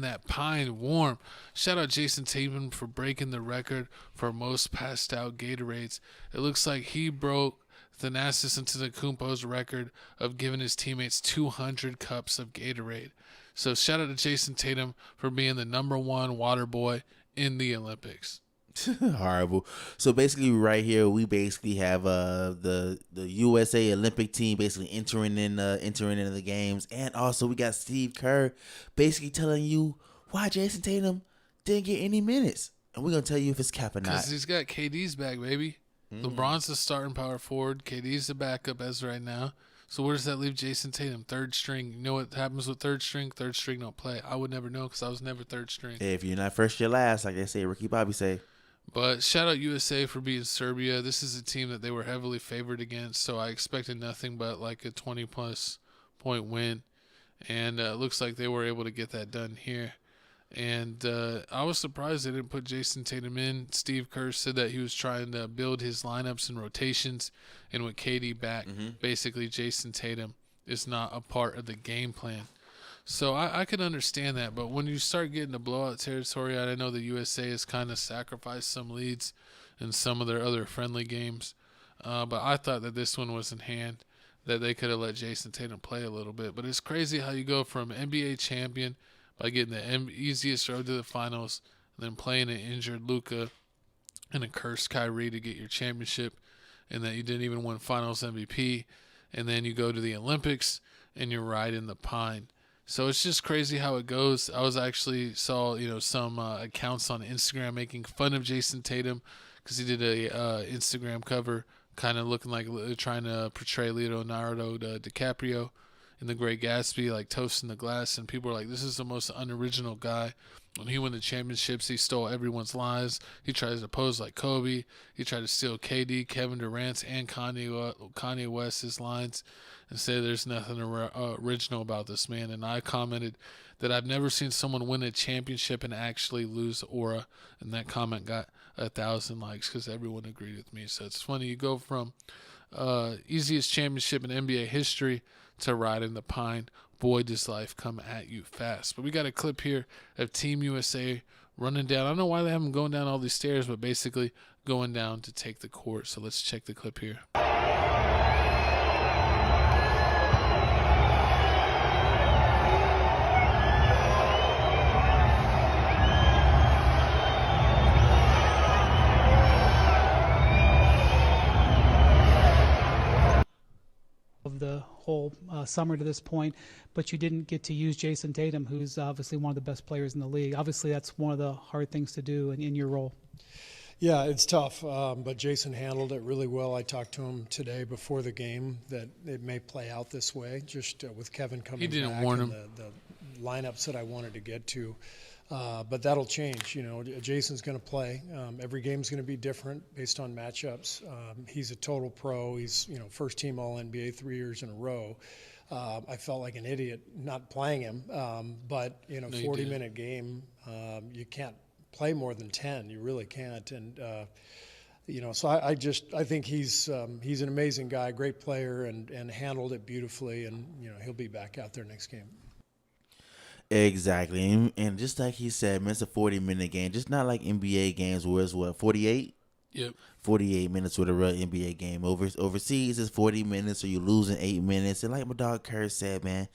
that pine warm. Shout out Jason Tatum for breaking the record for most passed out Gatorades. It looks like he broke Thanasis Antetokounmpo's record of giving his teammates 200 cups of Gatorade. So shout out to Jason Tatum for being the number one water boy in the Olympics. Horrible. So basically, right here, we basically have the USA Olympic team basically entering into the games, and also we got Steve Kerr basically telling you why Jason Tatum didn't get any minutes, and we're gonna tell you if it's cap or not. Because he's got KD's back, baby. LeBron's the starting power forward. KD's the backup as right now. So where does that leave Jason Tatum? Third string. You know what happens with third string? Third string don't play. I would never know because I was never third string. If you're not first, you're last, like they say. Ricky Bobby say. But shout out USA for beating Serbia. This is a team that they were heavily favored against, so I expected nothing but like a 20-plus point win. And it looks like they were able to get that done here. And I was surprised they didn't put Jason Tatum in. Steve Kerr said that he was trying to build his lineups and rotations. And with KD back, basically Jason Tatum is not a part of the game plan. So I can understand that. But when you start getting to blowout territory, I know the USA has kind of sacrificed some leads in some of their other friendly games. But I thought that this one was in hand, that they could have let Jason Tatum play a little bit. But it's crazy how you go from NBA champion by getting the easiest road to the finals, and then playing an injured Luka and a cursed Kyrie to get your championship, and that you didn't even win Finals MVP, and then you go to the Olympics and you're riding the pine. So it's just crazy how it goes. I was actually saw some accounts on Instagram making fun of Jason Tatum because he did a Instagram cover kind of looking like trying to portray Leonardo DiCaprio in The Great Gatsby, like toasting the glass, and people are like, this is the most unoriginal guy. When he won the championships, he stole everyone's lives. He tries to pose like Kobe. He tried to steal KD, Kevin Durant's, and Kanye West's lines and say there's nothing original about this man. And I commented that I've never seen someone win a championship and actually lose aura. And that comment got 1,000 likes because everyone agreed with me. So it's funny. You go from easiest championship in NBA history to riding the pine. Boy, does life come at you fast. But we got a clip here of Team USA running down. I don't know why they have them going down all these stairs, but basically going down to take the court. So let's check the clip here. Of the whole summer to this point, but you didn't get to use Jason Tatum, who's obviously one of the best players in the league. Obviously, that's one of the hard things to do in your role. Yeah, it's tough, but Jason handled it really well. I talked to him today before the game that it may play out this way, just with Kevin coming back. He didn't warn him. The lineups that I wanted to get to. But that'll change. Jason's going to play. Every game's going to be different based on matchups. He's a total pro. He's first team All NBA 3 years in a row. I felt like an idiot not playing him. But 40-minute game, you can't play more than 10. You really can't. And so I think he's an amazing guy, great player, and handled it beautifully. And he'll be back out there next game. Exactly, and just like he said, man, it's a 40-minute game, just not like NBA games where it's 48? Yep. 48 minutes with a real NBA game. Overseas, it's 40 minutes, so you lose in 8 minutes. And like my dog Kerr said, man,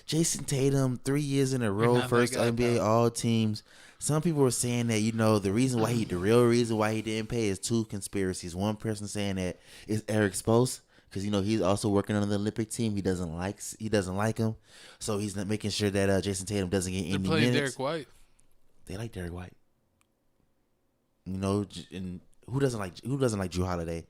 Jason Tatum, 3 years in a row, first NBA All Teams. Some people were saying that, the real reason why he didn't pay is two conspiracies. One person saying that it's Eric Spoelstra, because he's also working on the Olympic team. He doesn't like him, so he's not making sure that Jason Tatum doesn't get any minutes. They're playing Derek White. They like Derek White. And who doesn't like Jrue Holiday?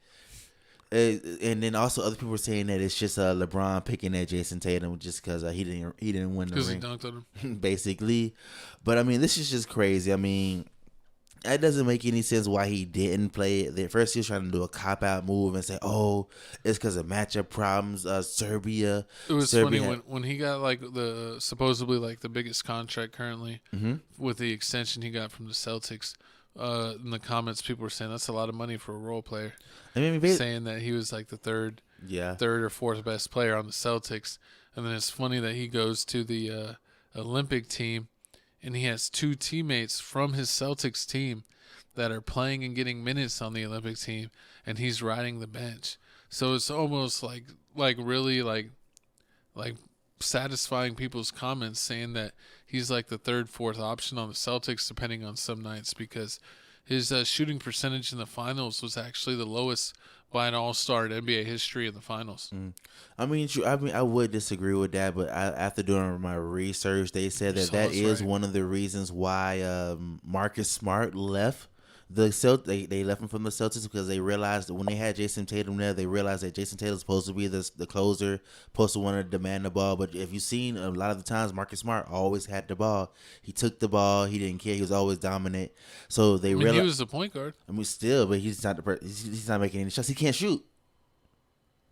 And then also other people were saying that it's just LeBron picking at Jason Tatum just because he didn't win the ring. Because he dunked on him. Basically, but this is just crazy. That doesn't make any sense why he didn't play it. At first, he was trying to do a cop-out move and say, oh, it's because of matchup problems. Serbia. It was funny when he got supposedly the biggest contract currently with the extension he got from the Celtics. In the comments, people were saying that's a lot of money for a role player. Saying that he was the third or fourth best player on the Celtics. And then it's funny that he goes to the Olympic team and he has 2 teammates from his Celtics team that are playing and getting minutes on the Olympic team, and he's riding the bench. So it's almost like really like satisfying people's comments saying that he's like the third, fourth option on the Celtics, depending on some nights, because his shooting percentage in the finals was actually the lowest by an all-star in NBA history in the finals. I mean, I would disagree with that, but after doing my research, they said that is one of the reasons why Marcus Smart left the Celtics. They left him from the Celtics because they realized that when they had Jason Tatum there, they realized that Jason Tatum's supposed to be the closer, supposed to want to demand the ball. But if you've seen a lot of the times, Marcus Smart always had the ball. He took the ball. He didn't care. He was always dominant. So they realized he was the point guard. I mean, still, but he's not he's not making any shots. He can't shoot.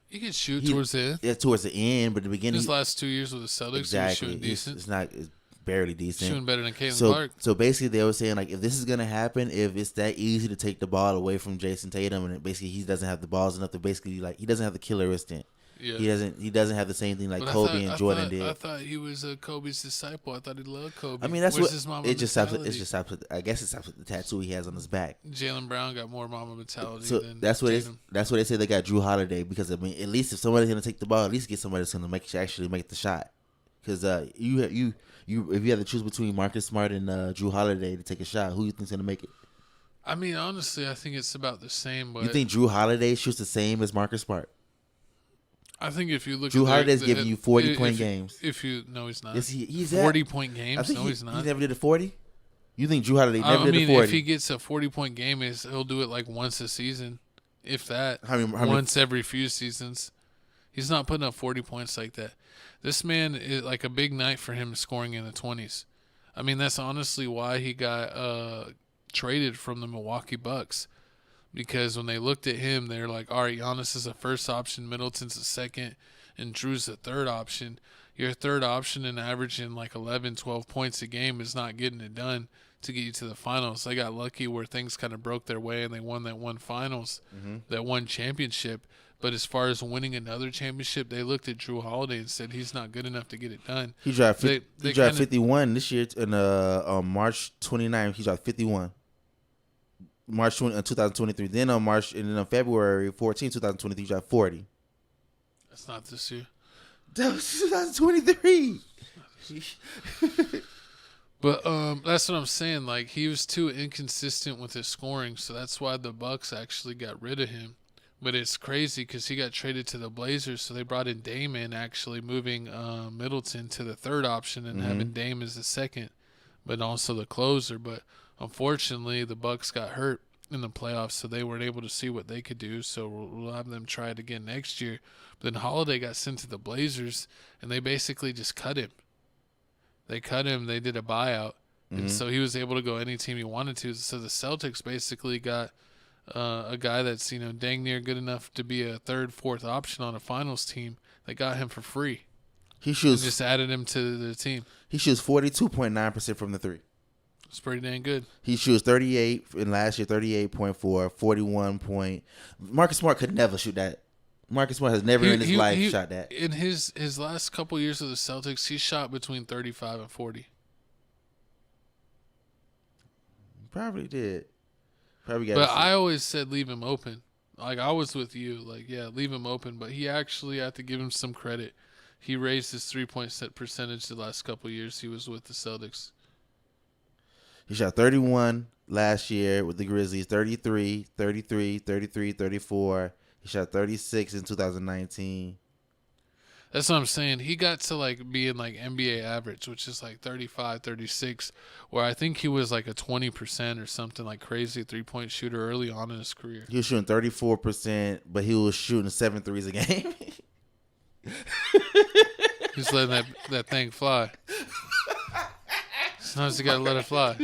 He can shoot towards the end. Yeah, towards the end, but the beginning. His last 2 years with the Celtics, exactly. he was shooting decent. It's barely decent. Shooting better than Caitlin Clark. So basically, they were saying like, if this is gonna happen, if it's that easy to take the ball away from Jason Tatum, and basically he doesn't have the balls enough to basically like he doesn't have the killer instinct. Yeah. He doesn't have the same thing like Kobe and Jordan did. I thought he was Kobe's disciple. I thought he loved Kobe. I mean, that's Where's what his mama it just stops. mentality? It just stops. I guess it stops with the tattoo he has on his back. Jaylen Brown got more mama mentality. So than that's what Tatum. that's what they said. They got Jrue Holiday because I mean, at least if somebody's gonna take the ball, at least get somebody that's gonna actually make the shot. Because if you had to choose between Marcus Smart and Jrue Holiday to take a shot, who you think's gonna make it? I mean, honestly, I think it's about the same. But You think Jrue Holiday shoots the same as Marcus Smart? I think if you look, Jrue at Holiday's giving you 40-point games. No, he's not. Yes, he's 40-point games. I think No, he's not. He's never did a 40. You think Jrue Holiday never did a 40? If he gets a 40-point game, he'll do it like once a season, if that. How many- once every few seasons. He's not putting up 40 points like that. This man is like a big night for him scoring in the 20s. I mean, that's honestly why he got traded from the Milwaukee Bucks. Because when they looked at him, they're like, all right, Giannis is a first option, Middleton's a second, and Jrue's the third option. Your third option and averaging like 11, 12 points a game is not getting it done to get you to the finals. They got lucky where things kind of broke their way and they won that one finals, that one championship. But as far as winning another championship, they looked at Jrue Holiday and said he's not good enough to get it done. He dropped 51 this year in March 29th. He dropped 51. March 2023. Then on February 14, 2023, he dropped 40. That's not this year. That was 2023. But that's what I'm saying. Like, he was too inconsistent with his scoring, so that's why the Bucks actually got rid of him. But it's crazy because he got traded to the Blazers, so they brought in Dame in, actually moving Middleton to the third option and having Dame as the second, but also the closer. But unfortunately, the Bucks got hurt in the playoffs, so they weren't able to see what they could do. So we'll have them try it again next year. But then Holiday got sent to the Blazers, and they basically just cut him. They cut him. They did a buyout, and so he was able to go any team he wanted to. So the Celtics basically got a guy that's dang near good enough to be a third, fourth option on a finals team. They got him for free. He shoots. Just added him to the team. He shoots 42.9% from the three. It's pretty dang good. He shoots 38 in last year, 38.4, 41 point. Marcus Smart could never shoot that. Marcus Smart has never in his life shot that. In his last couple years of the Celtics, he shot between 35 and 40. Probably did. But I always said leave him open. Like, I was with you. Like, yeah, leave him open. But he actually, I have to give him some credit. He raised his 3-point set percentage the last couple years he was with the Celtics. He shot 31 last year with the Grizzlies, 33, 33, 33, 34. He shot 36 in 2019. That's what I'm saying. He got to like being like NBA average, which is like 35, 36, where I think he was like a 20% or something like crazy 3-point shooter early on in his career. He was shooting 34%, but he was shooting 7 threes a game. He's letting that thing fly. Sometimes you gotta let it fly.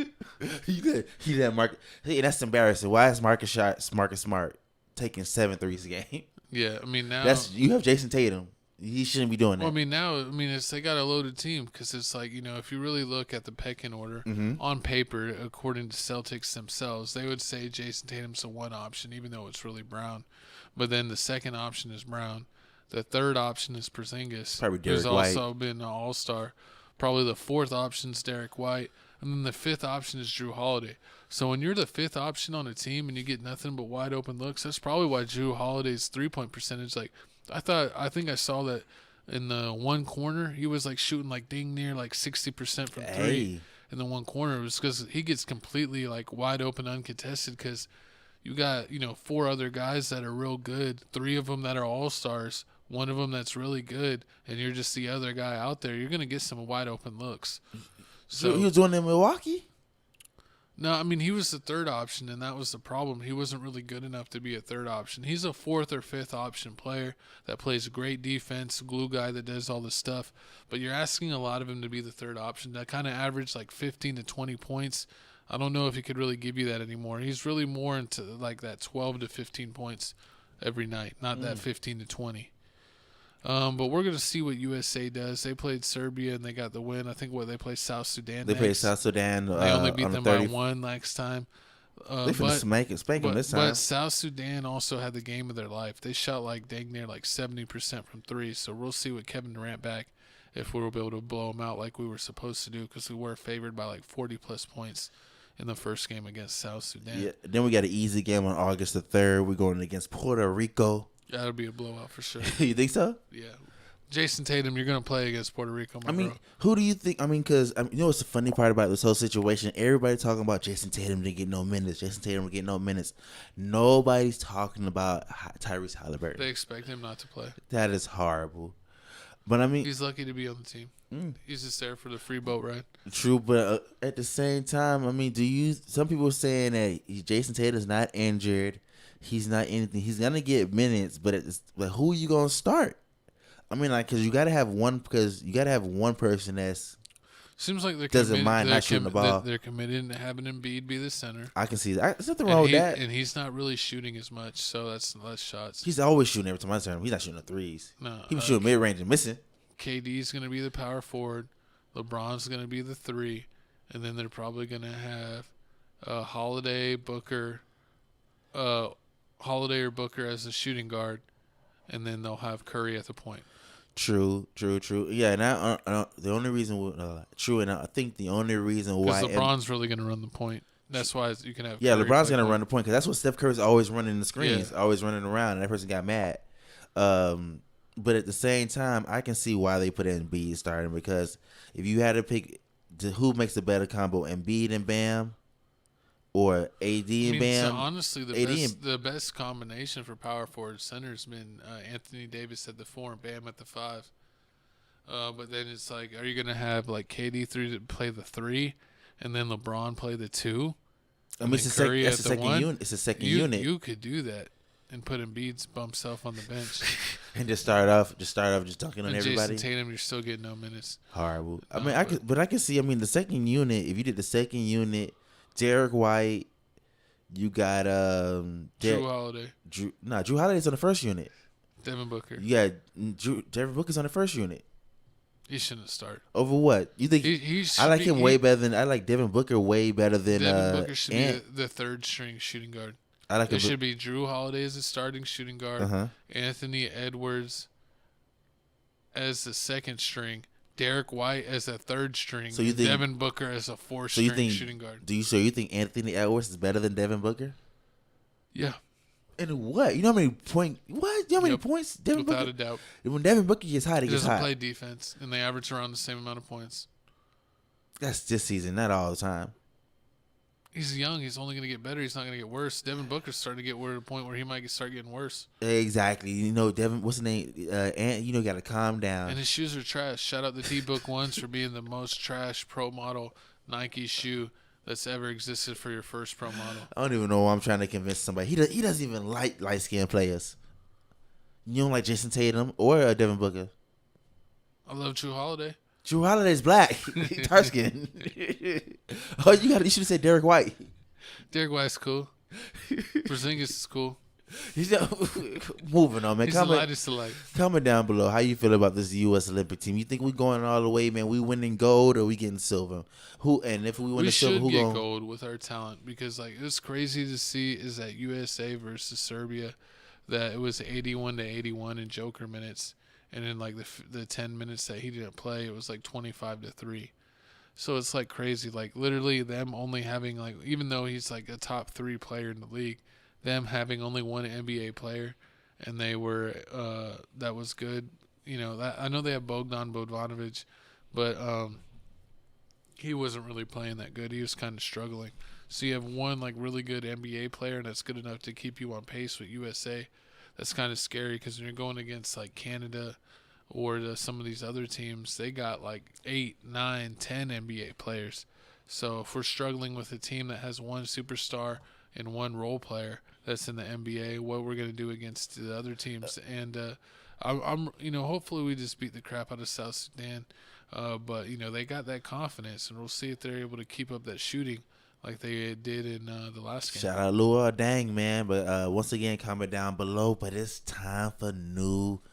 He did Marcus. Hey, that's embarrassing. Why is Marcus Smart taking 7 threes a game? Yeah, I mean now you have Jason Tatum. He shouldn't be doing that. Well, they got a loaded team because it's like, if you really look at the pecking order on paper, according to Celtics themselves, they would say Jason Tatum's the one option, even though it's really Brown. But then the second option is Brown. The third option is Porzingis, probably Derek who's White. also been an all-star. Probably the fourth option is Derek White. and then the fifth option is Jrue Holiday. So when you're the fifth option on a team and you get nothing but wide open looks, that's probably why Jrue Holiday's 3-point percentage. Like I think I saw that in the one corner he was like shooting like dang near like 60% from three. In the one corner, it was because he gets completely like wide open, uncontested. Because you got 4 other guys that are real good, 3 of them that are all-stars, 1 of them that's really good, and you're just the other guy out there. You're gonna get some wide open looks. So he was doing it in Milwaukee. No, I mean he was the third option, and that was the problem. He wasn't really good enough to be a third option. He's a fourth or fifth option player that plays great defense, glue guy that does all this stuff. But you're asking a lot of him to be the third option. That kind of average like 15 to 20 points. I don't know if he could really give you that anymore. He's really more into like that 12 to 15 points every night, not that 15 to 20. But we're going to see what USA does. They played Serbia and they got the win. I think they played South Sudan. They played South Sudan. They only beat them by 1 last time. They finna spank them this time. But South Sudan also had the game of their life. They shot like dang near like 70% from 3. So we'll see with Kevin Durant back if we were able to blow them out like we were supposed to do, because we were favored by like 40-plus points in the first game against South Sudan. Yeah. Then we got an easy game on August the 3rd. We're going against Puerto Rico. That'll be a blowout for sure. You think so? Yeah. Jason Tatum, you're going to play against Puerto Rico, bro. Who do you think? Because you know what's the funny part about this whole situation? Everybody talking about Jason Tatum didn't get no minutes. Jason Tatum didn't get no minutes. Nobody's talking about Tyrese Haliburton. They expect him not to play. That is horrible. But he's lucky to be on the team. He's just there for the free boat ride. True, but at the same time, some people are saying that Jason Tatum's not injured. He's not anything. He's gonna get minutes, but who are you gonna start? Because you gotta have one. Because you gotta have one person that's seems like doesn't mind not shooting the ball. They're committed to having Embiid be the center. I can see that. There's nothing wrong with that. And he's not really shooting as much, so that's less shots. He's always shooting every time I turn him. He's not shooting the threes. No, he was shooting mid range and missing. KD's gonna be the power forward. LeBron's gonna be the 3, and then they're probably gonna have Holiday, Booker. Holiday or Booker as a shooting guard, and then they'll have Curry at the point. True. Yeah, and the only reason, and I think the only reason why because LeBron's really going to run the point. That's why you can have. Yeah, Curry LeBron's going to run the point because that's what Steph Curry's always running the screens, always running around, and that person got mad. But at the same time, I can see why they put Embiid starting, because if you had to pick who makes the better combo, Embiid and Bam, or AD and Bam. So honestly, the best combination for power forward center has been Anthony Davis at the 4 and Bam at the 5. But then it's like, are you going to have like KD to play the 3 and then LeBron play the 2? It's a second unit. It's a second unit. You could do that and put Embiid's bump self on the bench and just start off dunking on everybody. Jason Tatum, you're still getting no minutes. Horrible. I can see. The second unit. If you did the second unit. Derek White, you got Jrue Holiday. Jrue Holiday's on the first unit. Devin Booker. Yeah, Devin Booker's on the first unit. He shouldn't start. Over what? You think I like him way better than I like Devin Booker way better than Devin Booker should be the third string shooting guard. It should be Jrue Holiday as the starting shooting guard, Anthony Edwards as the second string, Derek White as a third string, so you think Devin Booker as a 4th-string shooting guard. So you think Anthony Edwards is better than Devin Booker? Yeah. And what? You know how many points? What? You know how many points Devin Booker? Without a doubt. When Devin Booker gets hot, he gets hot. He doesn't play defense, and they average around the same amount of points. That's this season, not all the time. He's young. He's only going to get better. He's not going to get worse. Devin Booker's starting to get to a point where he might start getting worse. Exactly. Devin, what's his name? Got to calm down. And his shoes are trash. Shout out to D-Book Ones for being the most trash pro model Nike shoe that's ever existed for your first pro model. I don't even know why I'm trying to convince somebody. He doesn't even like light-skinned players. You don't like Jason Tatum or Devin Booker? I love Jrue Holiday. Jrue Holiday's black. Dark skin. You should have said Derek White. Derek White's cool. Porzingis is cool. Moving on, man. He's the lightest of light. Comment down below how you feel about this U.S. Olympic team. You think we going all the way, man? We winning gold or we getting silver? If we win the silver, who should get gold with our talent, because it's crazy to see is that USA versus Serbia, that it was 81-81 in Joker minutes. And in the 10 minutes that he didn't play, it was like 25-3. So it's like crazy. Like literally them only having like, even though he's like a top 3 player in the league, them having only one NBA player, and they were that was good. You know, that I know they have Bogdan Bogdanovic, but he wasn't really playing that good. He was kind of struggling. So you have one like really good NBA player that's good enough to keep you on pace with USA. That's kind of scary because when you're going against like Canada or some of these other teams, they got like 8, 9, 10 NBA players. So if we're struggling with a team that has one superstar and one role player that's in the NBA, what we're going to do against the other teams? And I'm hopefully we just beat the crap out of South Sudan. But they got that confidence, and we'll see if they're able to keep up that shooting like they did in the last game. Shout out Lua, dang man. But once again, comment down below. But it's time for new